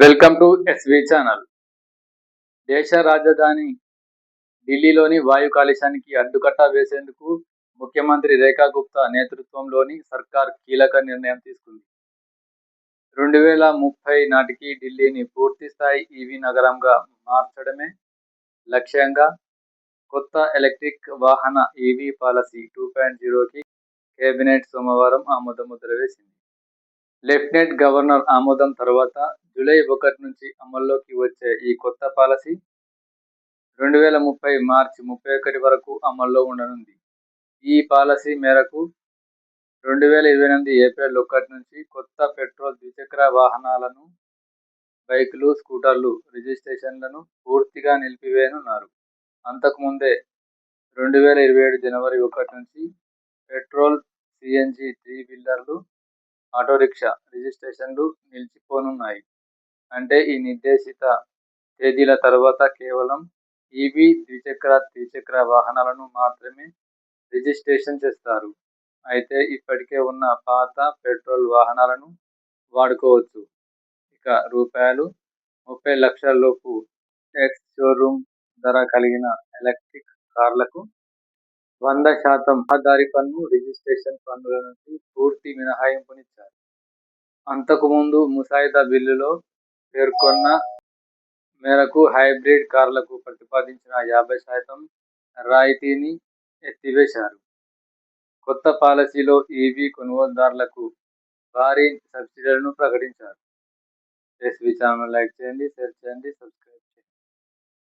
Welcome to SV channel. దేశ రాజధాని ఢిల్లీలోని వాయు కాలుష్యానికి అడ్డుకట్ట వేసేందుకు ముఖ్యమంత్రి రేఖా గుప్తా నేతృత్వంలోని సర్కార్ కీలక నిర్ణయం తీసుకుంది. 2030 నాటికి ఢిల్లీని పూర్తిస్థాయి ఈవీ నగరంగా మార్చడమే లక్ష్యంగా కొత్త ఎలక్ట్రిక్ వాహన ఈవీ పాలసీ 2.0కి కేబినెట్ సోమవారం ఆమోదముద్ర వేసింది. లెఫ్టినెంట్ గవర్నర్ ఆమోదం తర్వాత జూలై 1 నుంచి అమల్లోకి వచ్చే ఈ కొత్త పాలసీ 2030 మార్చి 31 వరకు అమల్లో ఉండనుంది. ఈ పాలసీ మేరకు 2028 ఏప్రిల్ 1 నుంచి కొత్త పెట్రోల్ ద్విచక్ర వాహనాలను, బైకులు, స్కూటర్లు రిజిస్ట్రేషన్లను పూర్తిగా నిలిపివేయనున్నారు. అంతకుముందే 2027 జనవరి 1 నుంచి పెట్రోల్, సిఎన్జి 3 వీలర్లు, ఆటోరిక్షా రిజిస్ట్రేషన్లు నిలిచిపోనున్నాయి. అంటే ఈ నిర్దేశిత తేదీల తర్వాత కేవలం ఈవీ ద్విచక్ర వాహనాలను మాత్రమే రిజిస్ట్రేషన్ చేస్తారు. అయితే ఇప్పటికే ఉన్న పాత పెట్రోల్ వాహనాలను వాడుకోవచ్చు. ఇక ₹30 లక్షల లోపు ఎక్స్ షోరూమ్ ధర కలిగిన ఎలక్ట్రిక్ కార్లకు 100% రహదారి పన్ను, రిజిస్ట్రేషన్ పన్నుల నుంచి పూర్తి మినహాయింపునిచ్చారు. అంతకుముందు ముసాయిదా బిల్లులో పేర్కొన్న మేరకు హైబ్రిడ్ కార్లకు ప్రతిపాదించిన 50% రాయితీని ఎత్తివేశారు. కొత్త పాలసీలో ఈవీ కొనుగోలుదారులకు భారీ సబ్సిడీలను ప్రకటించారు. ఎస్వి ఛానల్ లైక్ చేయండి, షేర్ చేయండి, సబ్స్క్రైబ్